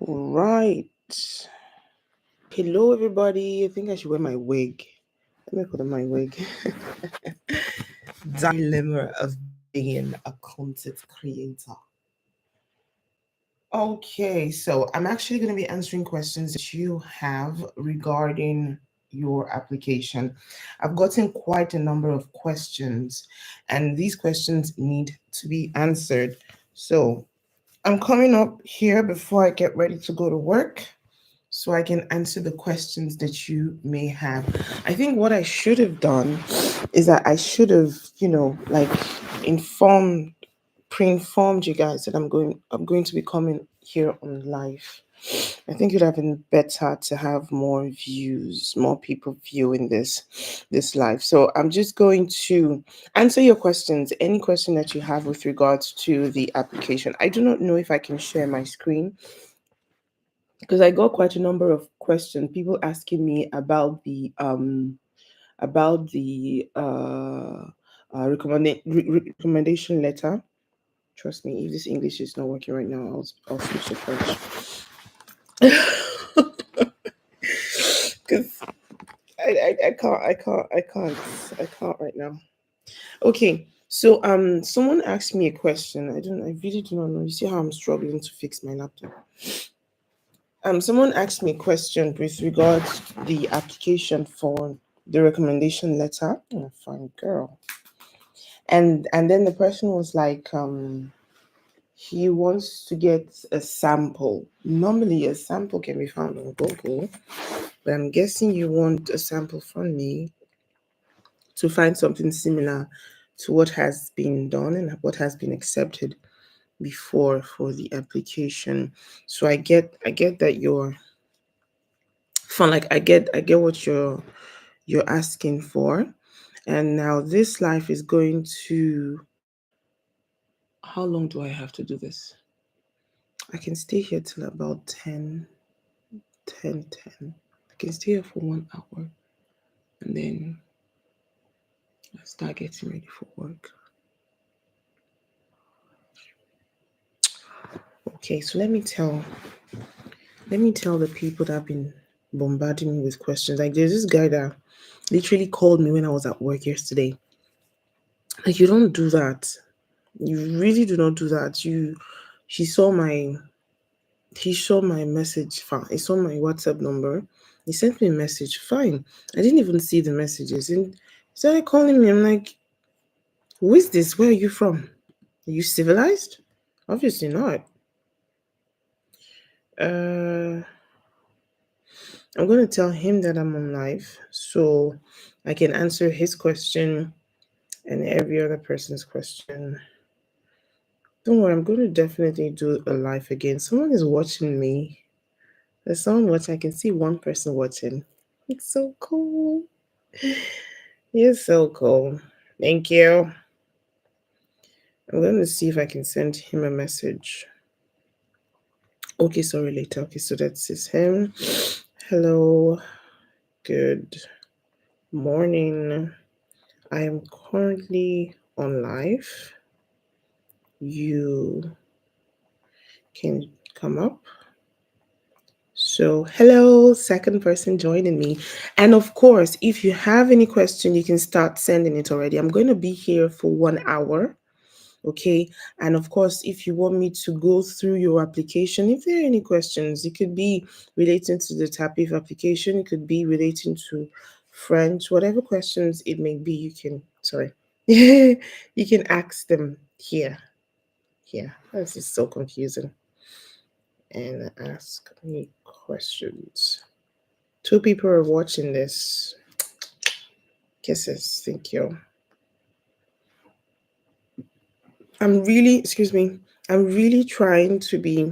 All right. Hello, everybody. I think I should wear my wig. Let me put on my wig. Dilemma of being a content creator. Okay, so I'm actually going to be answering questions that you have regarding your application. I've gotten quite a number of questions, and these questions need to be answered. So I'm coming up here before I get ready to go to work so I can answer the questions that you may have. I think what I should have done is that I should have, like informed, pre-informed you guys that I'm going to be coming here on live. I think it would have been better to have more views, more people viewing this live. So I'm just going to answer your questions, any question that you have with regards to the application. I do not know if I can share my screen because I got quite a number of questions. People asking me about the recommendation letter. Trust me, if this English is not working right now, I'll switch to French. Because I can't right now. Okay, so someone asked me a question. I really do not know. You see how I'm struggling to fix my laptop. Someone asked me a question with regards to the application for the recommendation letter. Oh, fine girl. And then the person was like, he wants to get a sample. Normally, a sample can be found on Google, but I'm guessing you want a sample from me to find something similar to what has been done and what has been accepted before for the application. So I get that you're fun. Like I get what you're asking for. And now this life is going to, how long do I have to do this? I can stay here till about 10. I can stay here for 1 hour and then I start getting ready for work. Okay, so let me tell the people that have been bombarding me with questions. Like there's this guy that literally called me when I was at work yesterday. Like you don't do that. You really do not do that. He saw my he saw my message. Fine. He saw my WhatsApp number. He sent me a message. Fine. I didn't even see the messages. And he started calling me. I'm like, who is this? Where are you from? Are you civilized? Obviously not. Uh, I'm going to tell him that I'm on live so I can answer his question and every other person's question. Don't worry, I'm going to definitely do a live again. Someone is watching me. There's someone watching. I can see one person watching. It's so cool. You're so cool. Thank you. I'm going to see if I can send him a message. Okay, sorry, later. Okay, so that's him. Hello. Good morning. I am currently on live. You can come up. So, hello, second person joining me. And of course, if you have any question, you can start sending it already. I'm going to be here for 1 hour. Okay. And of course, if you want me to go through your application, if there are any questions, it could be relating to the TAPIF application, it could be relating to French, whatever questions it may be, you can ask them here. Here. This is so confusing. And ask me questions. 2 people are watching this. Kisses. Thank you. I'm really trying to be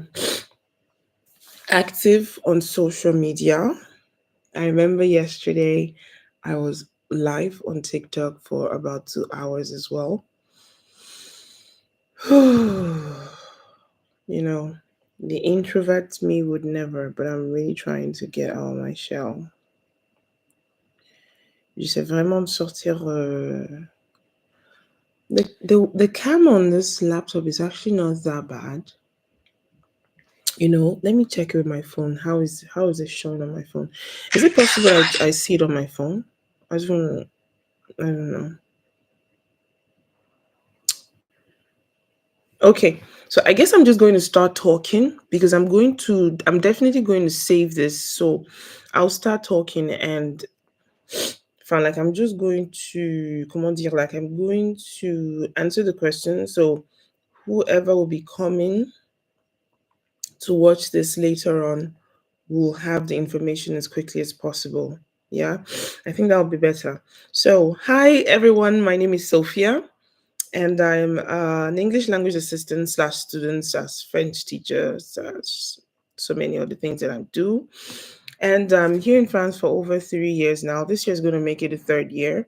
active on social media. I remember yesterday I was live on TikTok for about 2 hours as well. You know, the introvert me would never, but I'm really trying to get out of my shell. J'essaie vraiment de sortir. The cam on this laptop is actually not that bad. Let me check with my phone. How is it showing on my phone? Is it possible I see it on my phone? I don't I don't know. Okay, so I guess I'm just going to start talking because I'm definitely going to save this. So I'll start talking and fine, like I'm just going to comment dire, like I'm going to answer the question. So whoever will be coming to watch this later on will have the information as quickly as possible. Yeah, I think that would be better. So, hi everyone, my name is Sophia, and I'm an English language assistant slash student slash French teacher slash so many other things that I do. And I'm here in France for over 3 years now. This year is going to make it the third year.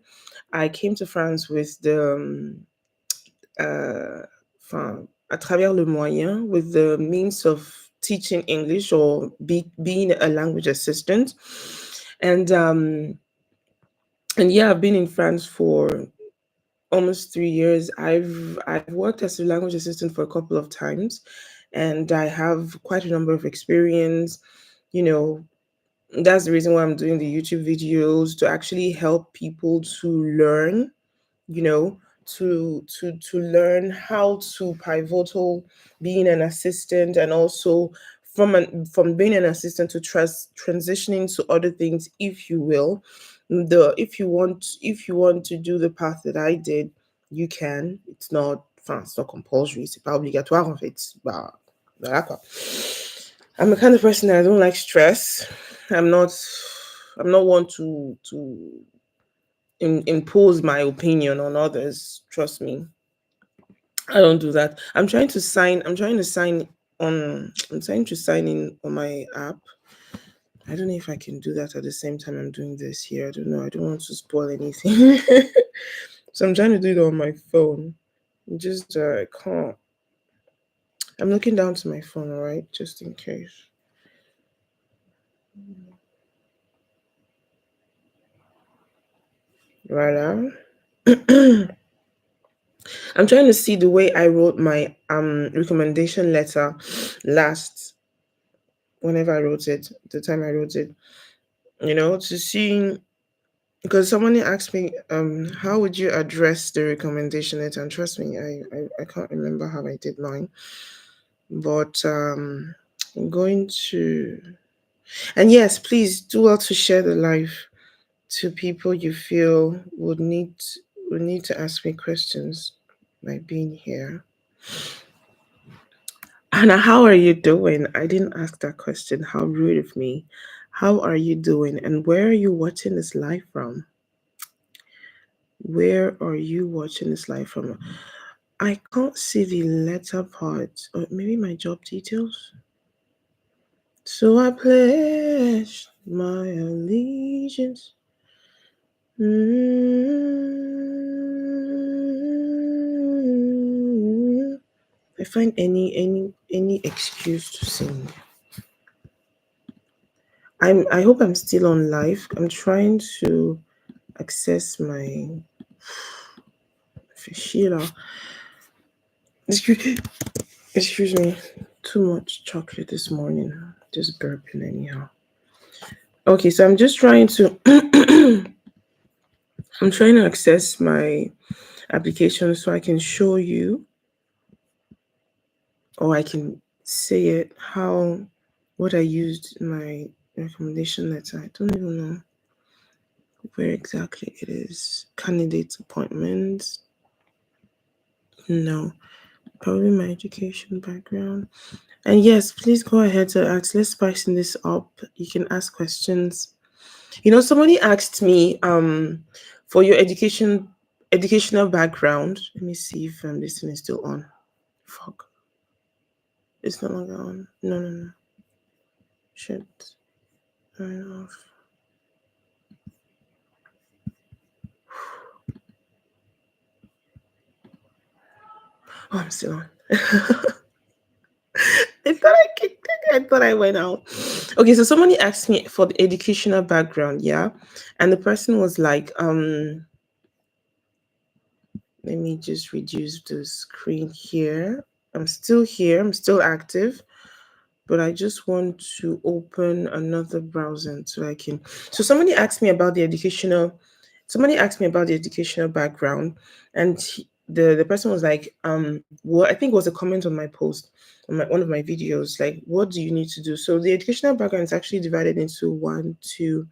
I came to France with uh, à travers le moyen, with the means of teaching English or being a language assistant. And and yeah, I've been in France for almost 3 years. I've worked as a language assistant for a couple of times, and I have quite a number of experience. You know, that's the reason why I'm doing the YouTube videos to actually help people to learn, you know, to learn how to pivotal being an assistant, and also from being an assistant to transitioning to other things, if you will. The if you want to do the path that I did, you can. It's not compulsory, c'est pas obligatoire en fait. Bah, voilà quoi. I'm the kind of person that I don't like stress. I'm not I'm not one to impose my opinion on others. Trust me, I don't do that. I'm trying to sign in on my app. I don't know if I can do that at the same time I'm doing this here. I don't know. I don't want to spoil anything. So I'm trying to do it on my phone. Just I can't. I'm looking down to my phone, all right, just in case. Right now. I'm trying to see the way I wrote my recommendation letter last, whenever I wrote it, the time I wrote it, to see, because someone asked me, how would you address the recommendation letter? And trust me, I can't remember how I did mine, but I'm going to, and yes, please do well to share the live to people you feel would need to ask me questions by being here. Anna, how are you doing? I didn't ask that question. How rude of me. How are you doing? And where are you watching this live from? Where are you watching this live from? I can't see the letter part. Or maybe my job details. So I pledge my allegiance. I find any excuse to sing. I hope I'm still on live. I'm trying to access my Sheila. Excuse, excuse me. Too much chocolate this morning. Just burping anyhow. Okay, so I'm just trying to I'm trying to access my application so I can show you, or I can say it how what I used in my recommendation letter. I don't even know where exactly it is. Candidate appointments. No, probably my education background. And yes, please go ahead to ask. Let's spice this up. You can ask questions. Somebody asked me, for your educational background. Let me see if this thing is still on. Fuck. It's no longer on. No, no, no. Shit. Turn off. Oh, I'm still on. I thought I kicked it. I thought I went out. Okay, so somebody asked me for the educational background, yeah. And the person was like, let me just reduce the screen here. I'm still here, I'm still active. but I just want to open another browser so I can. So somebody asked me about the educational. Somebody asked me about the educational background, and the person was like, what I think was a comment on my post on one of my videos, like, what do you need to do? So the educational background is actually divided into one, two,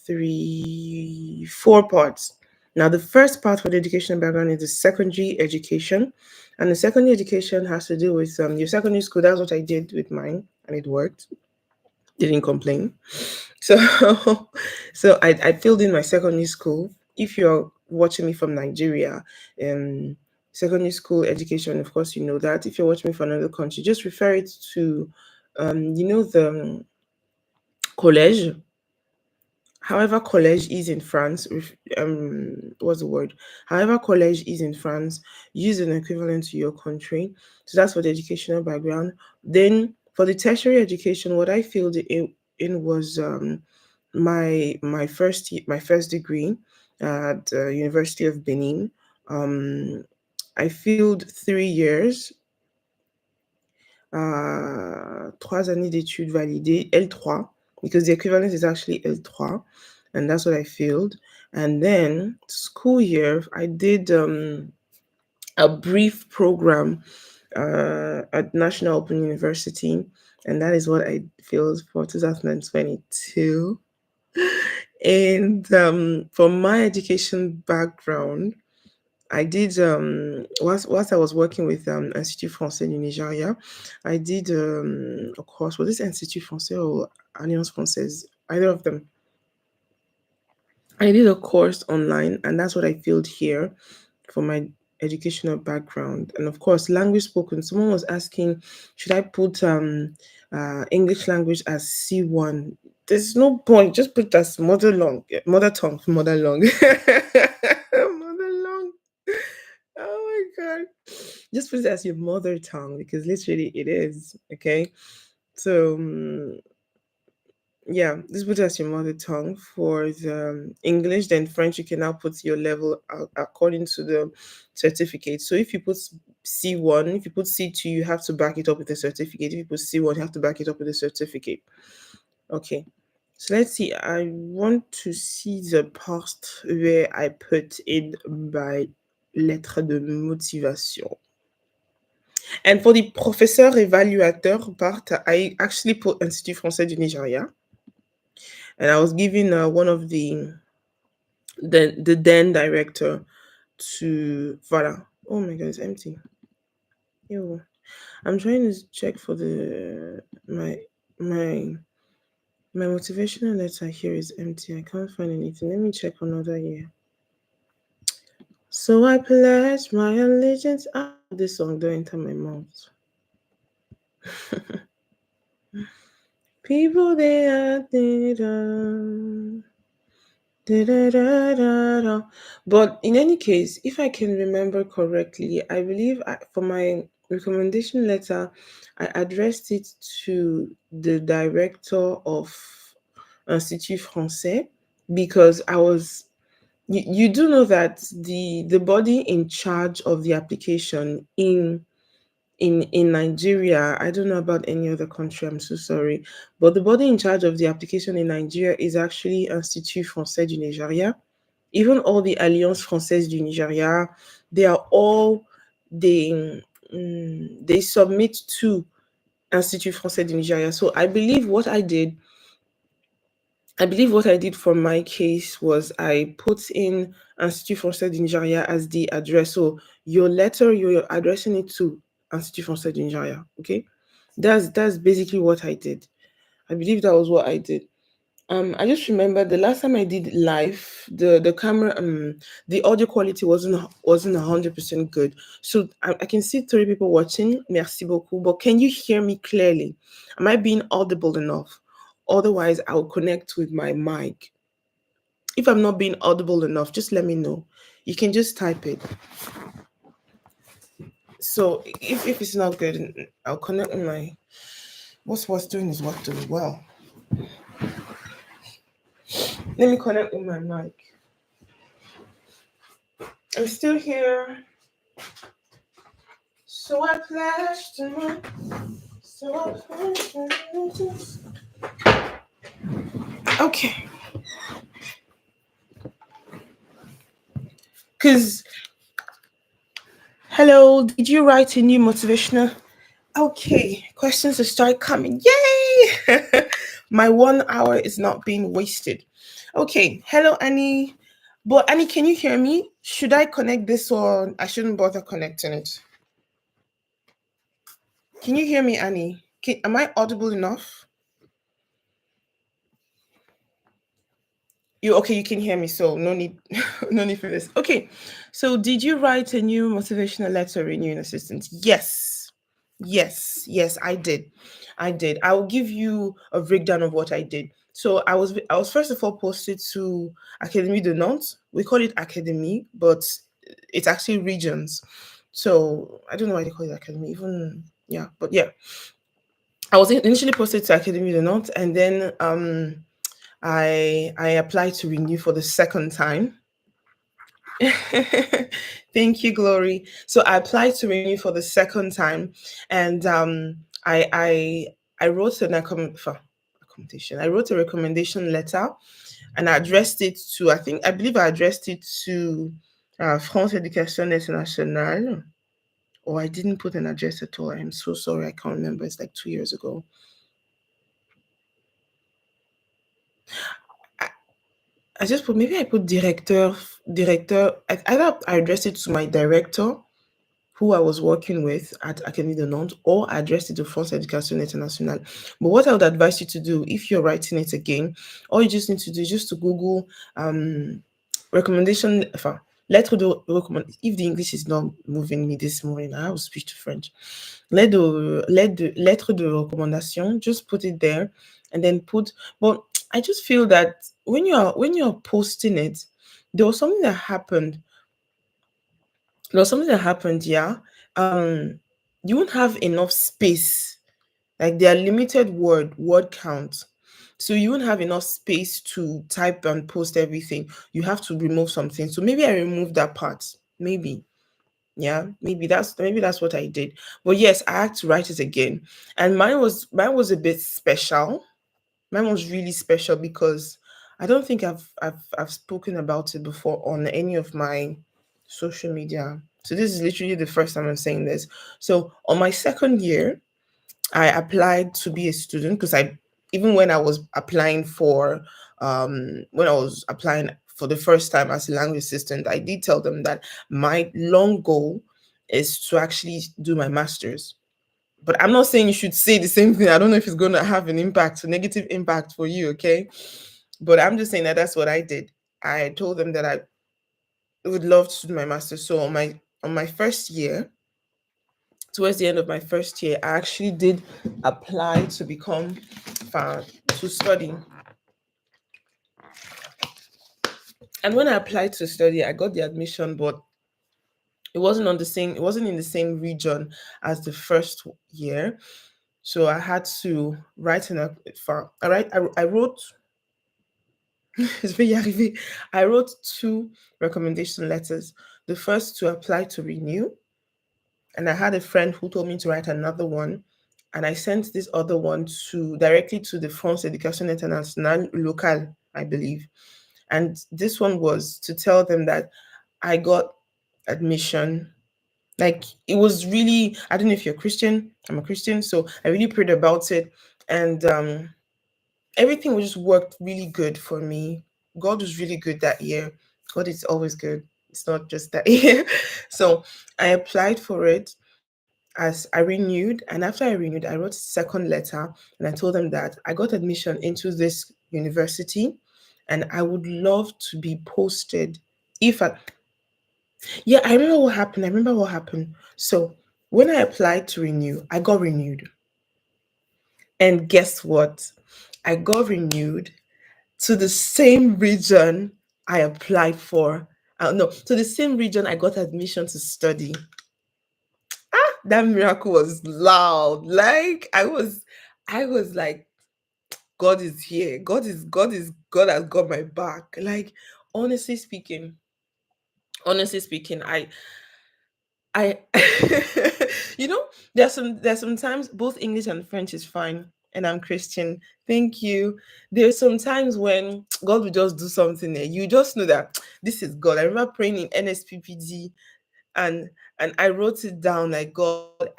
three, four parts. Now, the first part for the educational background is the secondary education, and the secondary education has to do with your secondary school. That's what I did with mine, and it worked. Didn't complain. So, so I filled in my secondary school. If you're watching me from Nigeria, um, secondary school education, of course, you know that. If you're watching me from another country, just refer it to, the college. However, college is in France. What's the word? However, college is in France. Use an equivalent to your country. So that's for the educational background. Then for the tertiary education, what I filled in was my first degree at the University of Benin. Um, I filled 3 years, 3 années d'études validées, L3, because the equivalent is actually L3, and that's what I filled. And then school year, I did a brief program at National Open University, and that is what I filled for 2022. And for my education background, I did whilst I was working with Institut Français du Nigeria, I did a course. Was this Institut Français or Alliance Française? Either of them. I did a course online, and that's what I filled here for my educational background. And of course, language spoken. Someone was asking, should I put English language as C1? There's no point. Just put it as mother tongue, mother long, mother long. Oh my god. Just put it as your mother tongue because literally it is. Okay. So yeah, just put it as your mother tongue for the English. Then French, you can now put your level according to the certificate. So if you put C1, if you put C2, you have to back it up with a certificate. If you put C1, you have to back it up with a certificate. Okay. So let's see. I want to see the part where I put in my lettre de motivation. And for the professeur évaluateur part, I actually put Institut Français du Nigeria. And I was given one of the then director to voilà. Oh my god, it's empty. Ew. I'm trying to check for the my my motivational letter here is empty. I can't find anything. Let me check another year. So I pledge my allegiance. This song don't enter my mouth. People they are da. But in any case, if I can remember correctly, I believe for my recommendation letter, I addressed it to the director of Institut Français because I was. You do know that the body in charge of the application in Nigeria, I don't know about any other country, I'm so sorry, but the body in charge of the application in Nigeria is actually Institut Français du Nigeria. Even all the Alliance Française du Nigeria, they are all they submit to Institut Français du Nigeria. So I believe what I did for my case was I put in Institut Français du Nigeria as the address. So your letter, you're addressing it to Institut Français du Nigeria. Okay, that's basically what I did. I believe that was what I did. I just remember the last time I did live, the camera, the audio quality wasn't 100% good. So I can see 3 people watching. Merci beaucoup. But can you hear me clearly? Am I being audible enough? Otherwise, I'll connect with my mic. If I'm not being audible enough, just let me know. You can just type it. So if it's not good, I'll connect with my. What's doing is what doing well. Let me connect with my mic. I'm still here. So I pledge to my Okay. Because, hello, did you write a new motivational? Okay, questions to start coming. Yay! My 1 hour is not being wasted. Okay, hello, Annie. But, Annie, can you hear me? Should I connect this or I shouldn't bother connecting it? Can you hear me, Annie? Am I audible enough? You okay? You can hear me, so no need, no need for this. Okay, so did you write a new motivational letter renewing assistance? Yes, yes, I did. I did. I will give you a breakdown of what I did. So I was first of all posted to Académie de Nantes. We call it Academy, but it's actually regions. So I don't know why they call it Academy. Even yeah, but yeah, I was initially posted to Académie de Nantes, and then I applied to renew for the second time. Thank you, Glory. So I applied to renew for the second time, and I wrote accommodation. I wrote a recommendation letter, and I addressed it to I believe I addressed it to France Education Internationale, or I didn't put an address at all. I'm so sorry. I can't remember. It's like 2 years ago. I just put maybe I put director. Either I addressed it to my director who I was working with at Académie de Nantes, or I addressed it to France Education Internationale. But what I would advise you to do if you're writing it again, all you just need to do is just to Google recommendation. Enfin, lettre de recommand. If the English is not moving me this morning, I will switch to French. Lettre de recommandation. Just put it there, and then put. But I just feel that when you're posting it, there was something that happened. Yeah. Um, you won't have enough space. Like there are limited word count. So you won't have enough space to type and post everything. You have to remove something. So maybe I removed that part. Maybe. Yeah, maybe that's what I did. But yes, I had to write it again. And mine was a bit special. Mine was really special because I don't think I've spoken about it before on any of my social media. So this is literally the first time I'm saying this. So on my second year, I applied to be a student because I even when I was applying for the first time as a language assistant, I did tell them that my long goal is to actually do my master's. But I'm not saying you should say the same thing. I don't know if it's going to have an impact, a negative impact for you, okay? But I'm just saying that that's what I did. I told them that I would love to do my master's. So on my first year, towards the end of my first year, I actually did apply to become to study. And when I applied to study, I got the admission, but it wasn't in the same region as the first year. So I had to write in a I wrote je vais y arriver. I wrote two recommendation letters. The first to apply to renew, and I had a friend who told me to write another one, and I sent this other one to directly to the France Education Internationale local, I believe. And this one was to tell them that I got admission. Like it was really, I don't know if you're Christian. I'm a Christian, so I really prayed about it, and everything just worked really good for me. God was really good that year. God is always good. It's not just that year. So I applied for it as I renewed, and after I renewed, I wrote a second letter and I told them that I got admission into this university and I would love to be posted if I yeah, I remember what happened. I remember what happened. So when I applied to renew, I got renewed. And guess what? I got renewed to the same region I applied for. No, to the same region I got admission to study. That miracle was loud. Like I was like, God is here. God has got my back. Like honestly speaking, I I there's sometimes both English and French is fine, and I'm Christian. Thank you. There's sometimes when God will just do something there. You just know that this is God. I remember praying in NSPPD, and I wrote it down like, God,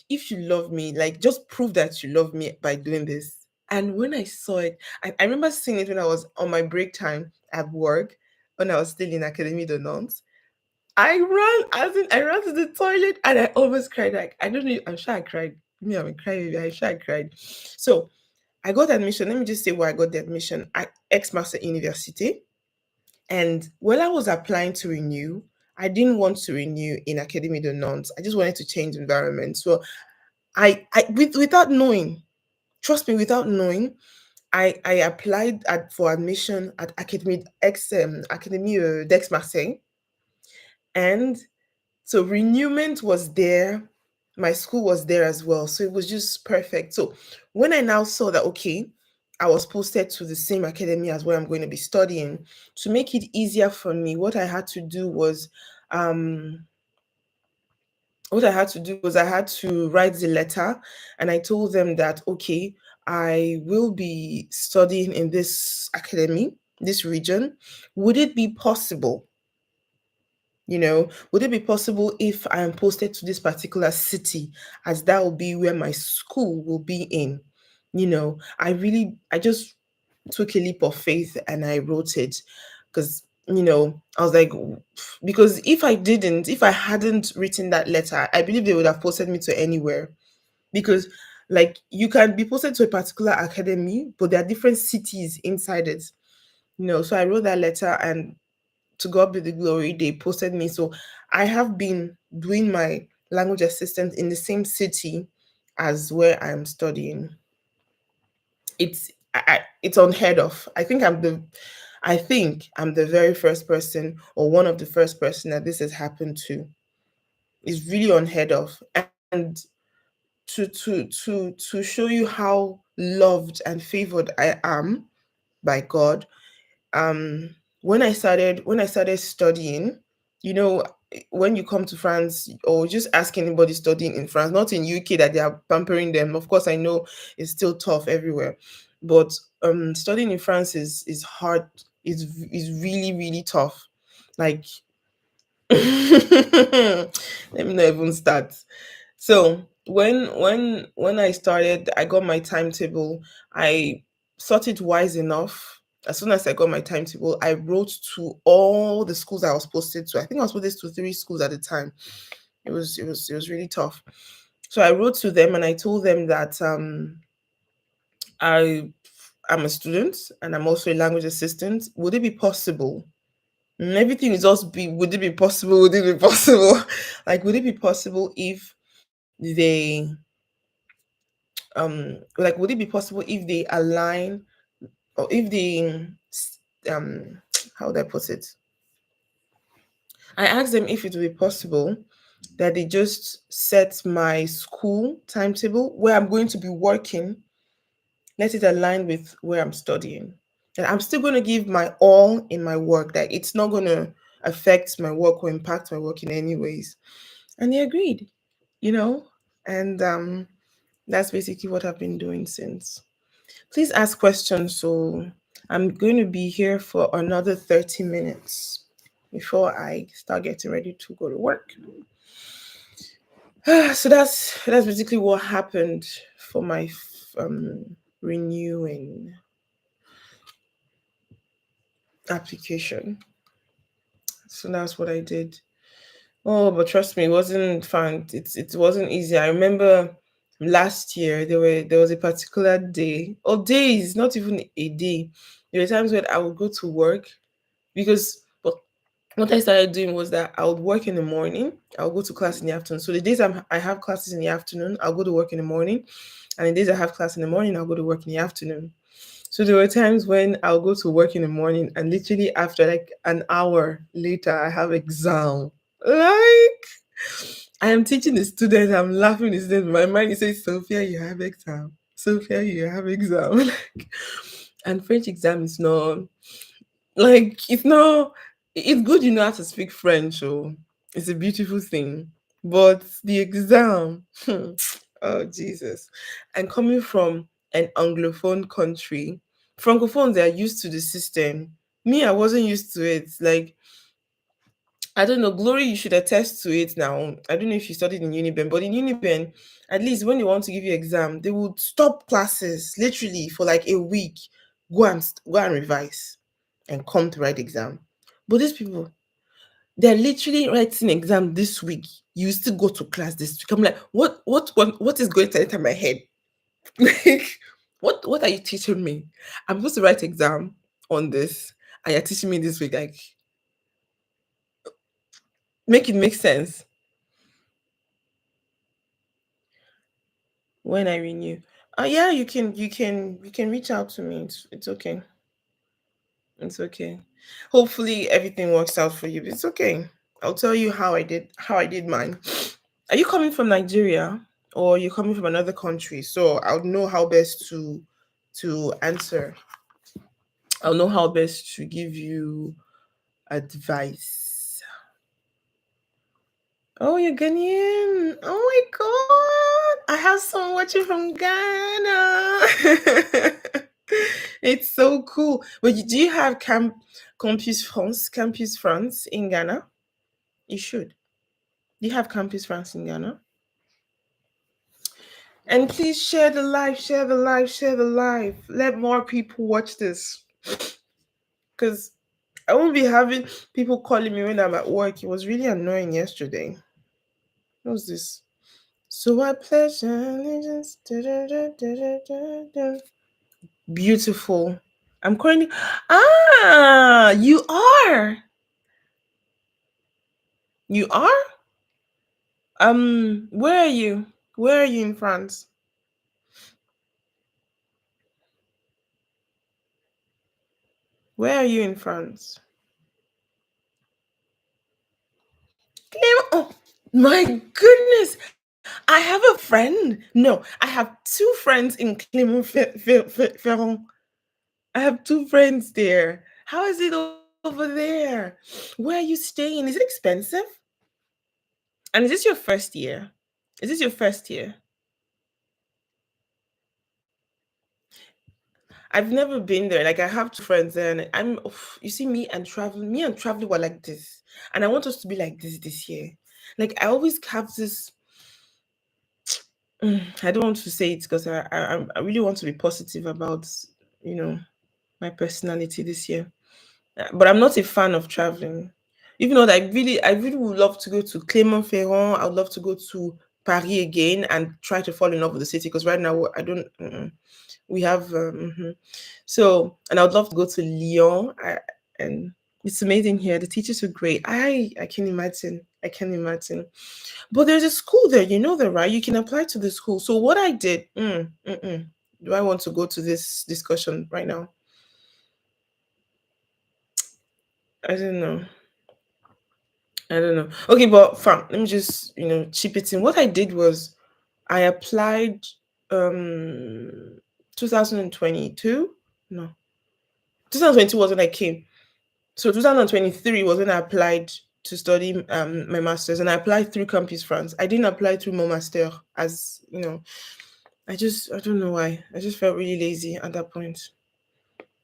if you love me, like, just prove that you love me by doing this. And when I saw it, I remember seeing it when I was on my break time at work, when I was still in Academy de Nantes. I ran to the toilet and I almost cried. Like, I don't know, I'm sure I cried. Me, I'm a crybaby. I'm sure I cried. So I got admission. Let me just say where I got the admission at Master University. And while I was applying to renew, I didn't want to renew in Academy de Nantes. I just wanted to change environment. So without knowing, trust me, without knowing, I applied for admission at Academy d'Aix Marseille, and so renewment was there. My school was there as well. So it was just perfect. So when I now saw that, okay, I was posted to the same academy as where I'm going to be studying, to make it easier for me, um, what I had to do was I had to write the letter, and I told them that, okay, I will be studying in this academy, this region. Would it be possible, would it be possible if I am posted to this particular city, as that will be where my school will be in? I just took a leap of faith and I wrote it, because, I was like, because if I hadn't written that letter, I believe they would have posted me to anywhere. Because, like, you can be posted to a particular academy, but there are different cities inside it. So I wrote that letter, and to God be the glory, they posted me. So I have been doing my language assistant in the same city as where I'm studying. It's unheard of. I think I'm the very first person, or one of the first person, that this has happened to. It's really unheard of. And to show you how loved and favored I am by God, um when I started studying, you know when you come to France, or just ask anybody studying in France, not in UK, that they are pampering them. Of course, I know it's still tough everywhere, but studying in France is hard. Is really, really tough. Like, let me not even start. So when I started, I got my timetable. I thought it wise enough. As soon as I got my timetable, I wrote to all the schools I was posted to. I think I was posted to 3 schools at the time. It was really tough. So I wrote to them and I told them that I am a student and I'm also a language assistant. Would it be possible? And everything is just be, would it be possible? Would it be possible? Like, would it be possible if they would it be possible if they align, or if they how would I put it? I asked them if it would be possible that they just set my school timetable where I'm going to be working, let it align with where I'm studying. And I'm still going to give my all in my work. That it's not going to affect my work or impact my work in any ways. And they agreed, you know, and that's basically what I've been doing since. Please ask questions. So I'm going to be here for another 30 minutes before I start getting ready to go to work. So that's basically what happened for my renewing application. So that's what I did. Oh, but trust me, it wasn't fun. It wasn't easy. I remember last year there was a particular day, or days, not even a day. There were times when I would go to work, because what I started doing was that I would work in the morning, I would go to class in the afternoon. So the days I have classes in the afternoon, I'll go to work in the morning, and the days I have class in the morning, I'll go to work in the afternoon. So there were times when I'll go to work in the morning, and literally after like an hour later, I have exam. Like, I am teaching the students, I'm laughing the students. My mind is saying, Sophia, you have exam. Sophia, you have exam. Like, and French exam is not, like, it's not, it's good you know how to speak French. Oh, it's a beautiful thing. But the exam, oh Jesus. And coming from an Anglophone country, Francophones are used to the system. Me, I wasn't used to it. Like, I don't know, Glory, you should attest to it now. I don't know if you studied in Uniben, but in Uniben, at least when they want to give you exam, they would stop classes literally for like a week, go and revise and come to write exam. But these people, they're literally writing exam this week. You still go to class this week. I'm like, what is going to enter my head? Like, what are you teaching me? I'm supposed to write exam on this, and you're teaching me this week. Like, make it make sense. When I renew. Yeah, you can reach out to me. It's okay. It's okay. Hopefully everything works out for you. It's okay. I'll tell you how I did mine. Are you coming from Nigeria or you coming from another country? So I'll know how best to answer. I'll know how best to give you advice. Oh, you're Ghanaian. Oh my god. I have someone watching from Ghana. It's so cool. But do you have Campus France in Ghana? You should. Do you have Campus France in Ghana? And please share the live, share the live, share the live. Let more people watch this. Because I won't be having people calling me when I'm at work. It was really annoying yesterday. What was this? So I pledge allegiance. Da, da, da, da, da, da, da. Beautiful. I'm currently. Ah, you are. You are. Where are you? Where are you in France? Where are you in France? Oh my goodness! I have a friend. No, I have two friends in Clermont-Ferrand. I have two friends there. How is it over there? Where are you staying? Is it expensive? And is this your first year? Is this your first year? I've never been there. Like I have two friends there, and you see me and traveling were like this, and I want us to be like this year. Like I always have this. I don't want to say it because I really want to be positive about you know my personality this year. But I'm not a fan of traveling. Even though I really would love to go to Clermont-Ferrand. I would love to go to Paris again and try to fall in love with the city because right now I don't. We have so, and I would love to go to Lyon. And it's amazing here. The teachers are great. I can imagine. I can imagine. But there's a school there. You know that, right? You can apply to the school. So what I did. Do I want to go to this discussion right now? I don't know. I don't know. Okay, but fine. Let me just chip it in. What I did was I applied 2022. No, 2022 was when I came. So 2023 was when I applied to study my master's, and I applied through Campus France. I didn't apply through mon master, as you know. I don't know why. I just felt really lazy at that point.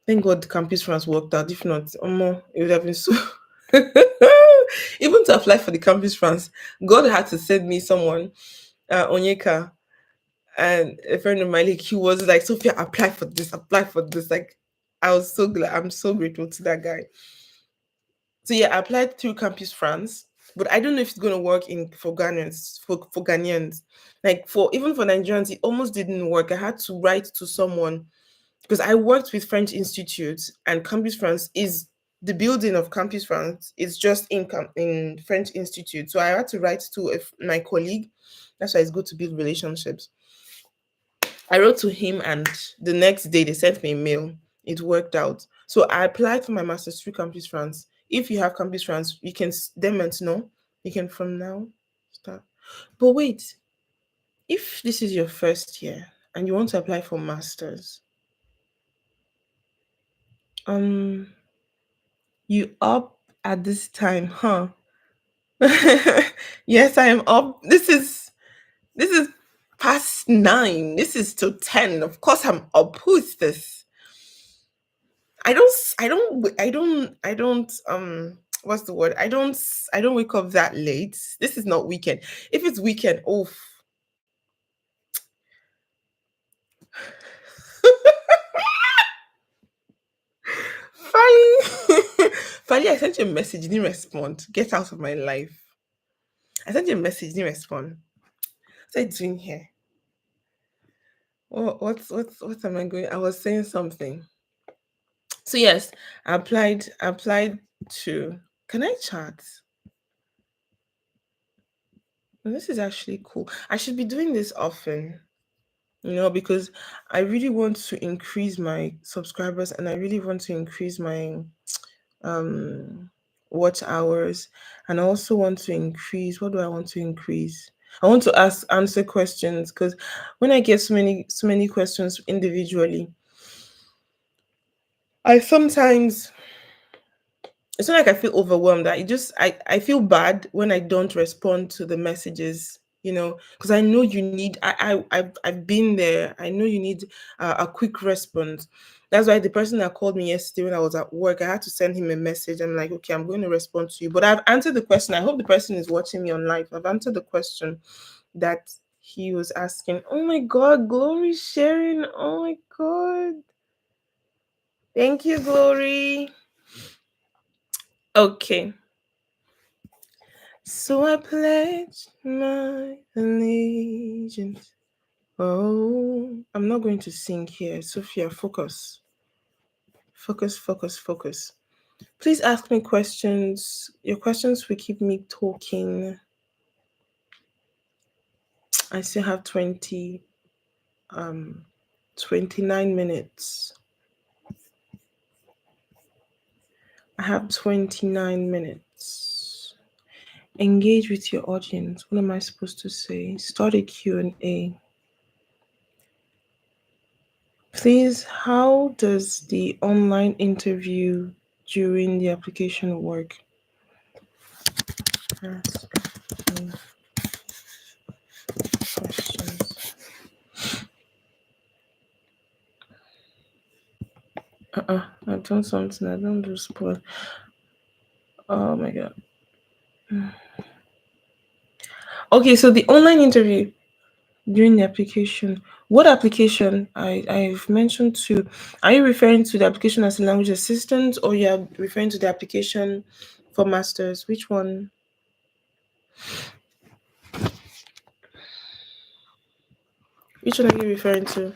Thank God Campus France worked out. If not, it would have been so. Even to apply for the Campus France, God had to send me someone, Onyeka, and a friend of mine. Like he was like, Sophia, apply for this. Like I was so glad. I'm so grateful to that guy. So yeah, I applied through Campus France, but I don't know if it's gonna work in for Ghanaians for Ghanaians. Like for even for Nigerians, it almost didn't work. I had to write to someone because I worked with French institutes, and Campus France is the building of Campus France is just in French institute. So I had to write to my colleague. That's why it's good to build relationships. I wrote to him, and the next day they sent me a mail. It worked out. So I applied for my master's through Campus France. If you have Campus France, you can them and know. You can from now start. But wait, if this is your first year and you want to apply for masters, um, you up at this time, huh? Yes, I am up. This is past 9. This is till 10. Of course I'm up. Who is this? I don't what's the word? I don't wake up that late. This is not weekend. If it's weekend, oh, Finally, finally, I sent you a message, you didn't respond. Get out of my life. I sent you a message, you didn't respond. What's I doing here? What am I going? I was saying something. So yes, I applied to. Can I chat? Well, this is actually cool. I should be doing this often, because I really want to increase my subscribers and I really want to increase my um watch hours, and I also want to increase. What do I want to increase? I want to answer questions, because when I get so many questions individually, I sometimes, it's not like I feel overwhelmed. I feel bad when I don't respond to the messages, because I know you need. I've been there. I know you need a quick response. That's why the person that called me yesterday when I was at work, I had to send him a message. I'm like, okay, I'm going to respond to you, but I've answered the question. I hope the person is watching me on live. I've answered the question that he was asking. Oh my God, Glory sharing. Oh my God, thank you, Glory. Okay. So I pledge my allegiance. Oh, I'm not going to sing here. Sophia, focus. Focus, focus, focus. Please ask me questions. Your questions will keep me talking. I still have um 29 minutes. I have 29 minutes. Engage with your audience. What am I supposed to say? Start a Q&A. Please, how does the online interview during the application work? Ask me questions. I've done something. I don't do spoil. Oh my God. Okay, so the online interview during the application. What application? I've mentioned two. Are you referring to the application as a language assistant, or you're referring to the application for masters? Which one? Which one are you referring to?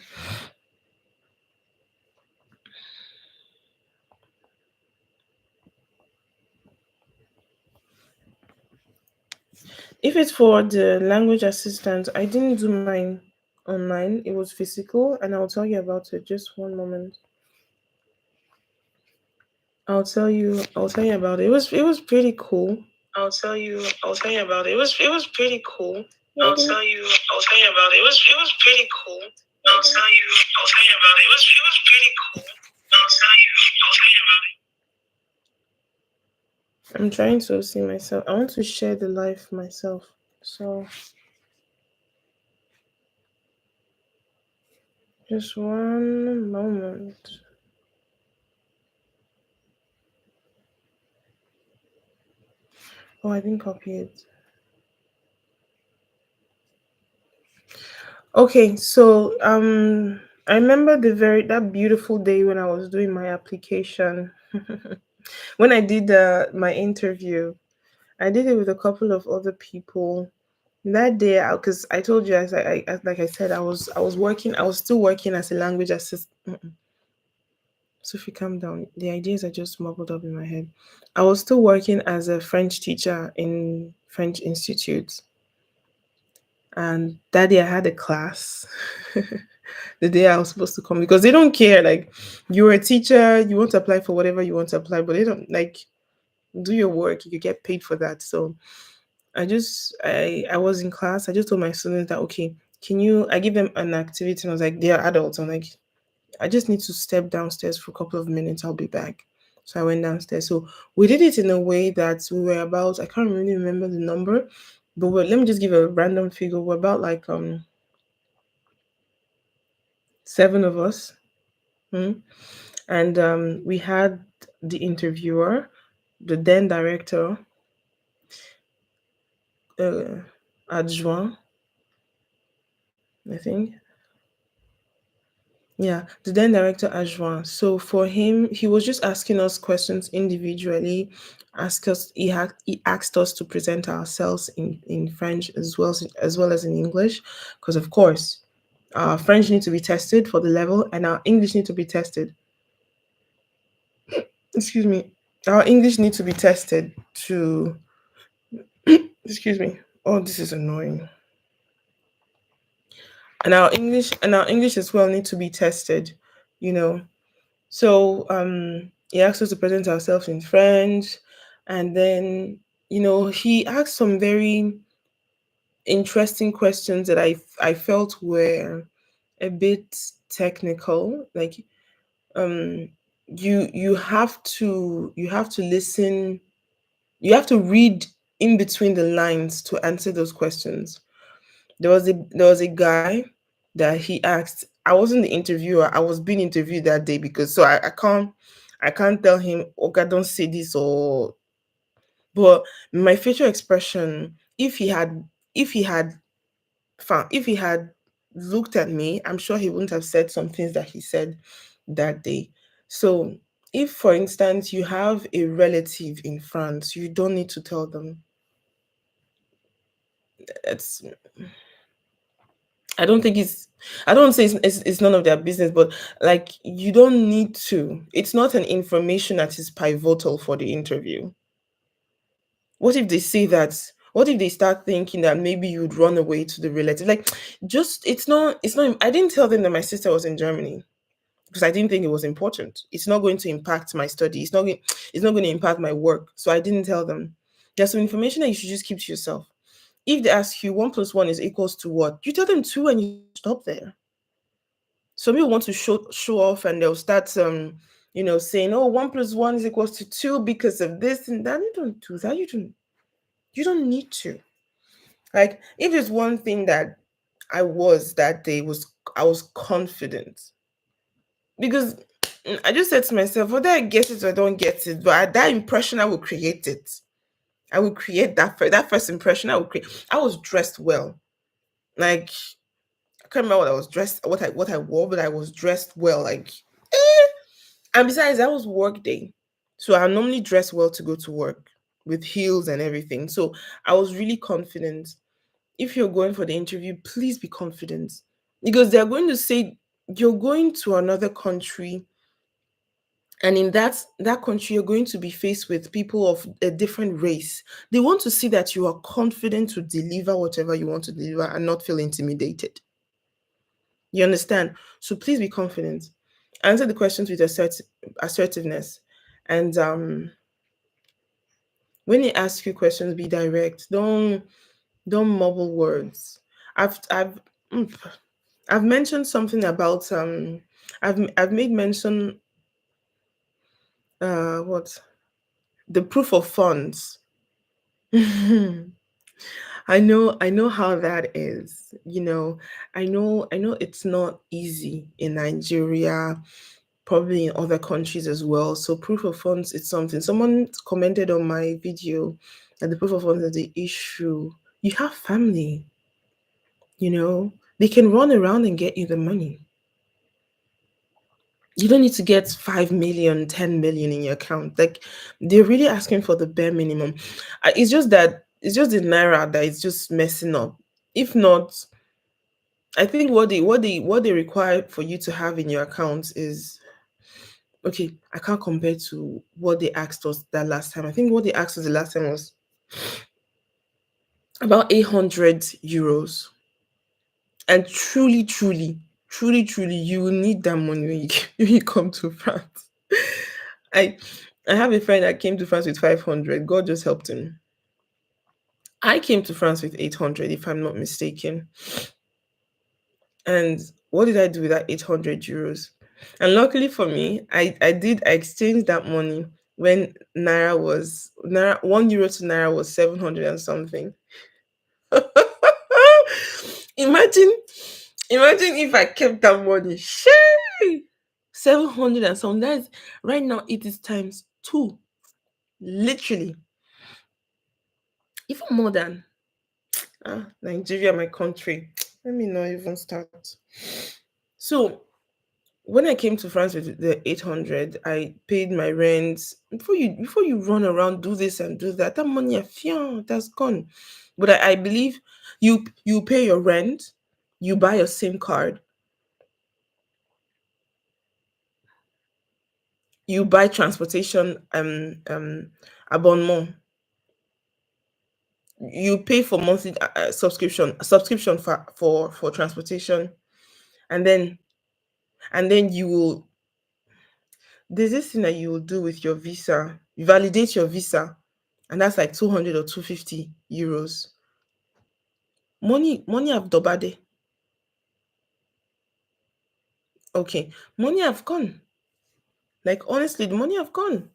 If it's for the language assistant, I didn't do mine online. It was physical, and I'll tell you about it. Just one moment. I'll tell you about it. It was pretty cool. I'll tell you about it. It was pretty cool. I'll tell you about it. It was pretty cool. I'll tell you about it. It was pretty cool. I'll tell you about it. I'm trying to see myself. I want to share the life myself. So just one moment. Oh, I didn't copy it. Okay, so I remember that beautiful day when I was doing my application. When I did my interview, I did it with a couple of other people. That day, because I told you, like I said, I was working. I was still working as a language assistant. Sophie, calm down. The ideas are just mumbled up in my head. I was still working as a French teacher in French institutes, and that day I had a class. The day I was supposed to come, because they don't care. Like, you're a teacher, you want to apply for whatever you want to apply, but they don't, like, do your work. You get paid for that. So I was in class. I just told my students that, okay, can you? I give them an activity, and I was like, they are adults. I'm like, I just need to step downstairs for a couple of minutes. I'll be back. So I went downstairs. So we did it in a way that we were about, I can't really remember the number, but let me just give a random figure. We're about like 7 of us. Hmm? And we had the interviewer, the then director, uh, adjoint, I think. Yeah, the then director adjoint. So for him, he was just asking us questions individually. He asked us to present ourselves in French as well as in English, because of course, our French need to be tested for the level, and our English need to be tested. Excuse me. Our English need to be tested to. Excuse me. Oh, this is annoying. And our English as well need to be tested. You know, So he asked us to present ourselves in French, and then he asked some very interesting questions that I felt were a bit technical. Like um, you have to listen, you have to read in between the lines to answer those questions. There was a guy that he asked. I wasn't the interviewer. I was being interviewed that day, because so I can't tell him, okay, don't say this, or but my facial expression, if he had looked at me, I'm sure he wouldn't have said some things that he said that day. So if, for instance, you have a relative in France, you don't need to tell them. It's I don't think it's I don't say it's none of their business, but like, you don't need to. It's not an information that is pivotal for the interview. What if they say that? What if they start thinking that maybe you'd run away to the relative? Like, just it's not. I didn't tell them that my sister was in Germany because I didn't think it was important. It's not going to impact my study. It's not going to impact my work. So I didn't tell them. There's some information that you should just keep to yourself. If they ask you 1 plus 1 is equals to what, you tell them two and you stop there. Some people want to show off, and they'll start saying, oh, 1 plus 1 is equals to two because of this and that. You don't do that. You don't need to. Like, if there's one thing that I was that day, was I was confident, because I just said to myself, whether I get it or I don't get it, but that impression, I will create it. I will create that first impression. I was dressed well. Like, I can't remember what I was dressed, what I wore, but I was dressed well. Like, eh. And besides, that was work day, so I normally dress well to go to work with heels and everything. So I was really confident. If you're going for the interview, please be confident, because they're going to say you're going to another country, and in that country you're going to be faced with people of a different race. They want to see that you are confident to deliver whatever you want to deliver and not feel intimidated. You understand? So please be confident. Answer the questions with assertiveness. And when they ask you questions, be direct. Don't mumble words. I've mm, I've mentioned something about I've made mention, what, the proof of funds. I know how that is. I know it's not easy in Nigeria, probably in other countries as well. So proof of funds is something. Someone commented on my video that the proof of funds is the issue. You have family, they can run around and get you the money. You don't need to get 5 million, 10 million in your account. Like, they're really asking for the bare minimum. It's just the naira that is just messing up. If not, I think what they require for you to have in your account is, okay, I can't compare to what they asked us that last time. I think what they asked us the last time was about 800 euros. And truly, truly, truly, truly, you will need that money when you when you come to France. I I have a friend that came to France with 500. God just helped him. I came to France with 800, if I'm not mistaken. And what did I do with that 800 euros? And luckily for me, I exchanged that money when naira 1 euro to naira was 700 and something. imagine imagine if I kept that money. Shay! 700 and something. That is right now it is times two. Literally. Even more than Nigeria, my country. Let me not even start. So when I came to France with the 800, I paid my rent. Before you run around, do this and do that, that money, that's gone. But I believe you pay your rent, you buy your SIM card, you buy transportation abonnement, you pay for monthly subscription for transportation, and then you will there's this thing that you will do with your visa. You validate your visa, and that's like 200 or 250 euros. Money have dobade. Okay, money have gone. Like honestly, the money have gone.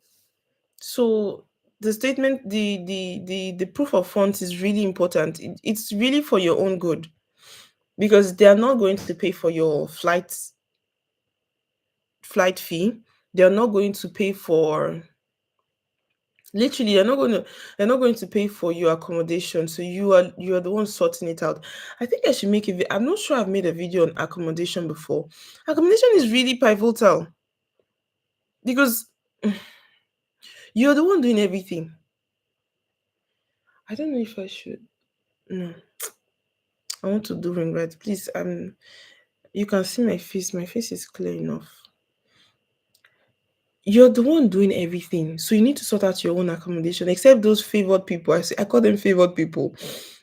So the statement, the proof of funds is really important. It's really for your own good because they are not going to pay for your flight fee. They are not going to pay for literally they're not going to pay for your accommodation, so you are the one sorting it out. I think I should make I'm not sure I've made a video on accommodation before. Accommodation is really pivotal because you're the one doing everything. I don't know if I should. No, I want to do ring right, please. You can see my face is clear enough. You're the one doing everything, so you need to sort out your own accommodation, except those favored people. I call them favored people,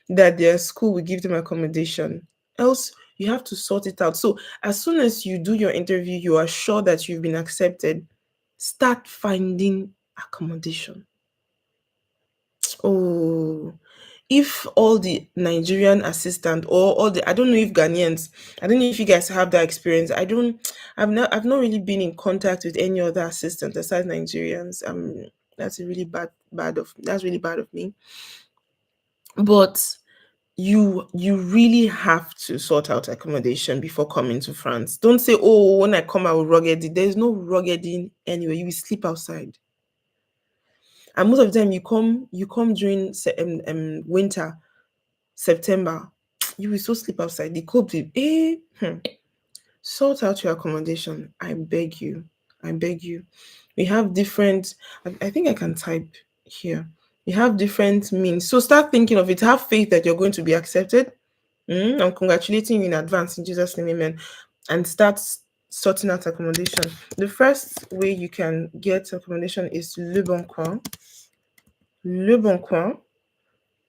that their school will give them accommodation. Else, you have to sort it out. So as soon as you do your interview, you are sure that you've been accepted. Start finding accommodation. Oh, if all the Nigerian assistant or all the I don't know if Ghanaians, I don't know if you guys have that experience. I've not really been in contact with any other assistant aside Nigerians. That's a really that's really bad of me. But you really have to sort out accommodation before coming to France. Don't say, oh, when I come I will rugged it. There's no ruggeding anyway. You will sleep outside. And most of the time you come during winter, September, you will still sleep outside. The cold will sort out your accommodation. I beg you. I beg you. We have different I think I can type here. We have different means. So start thinking of it. Have faith that you're going to be accepted. I'm congratulating you in advance in Jesus' name, amen. And start sorting out accommodation. The first way you can get accommodation is Le Bon Coin. Le Bon Coin.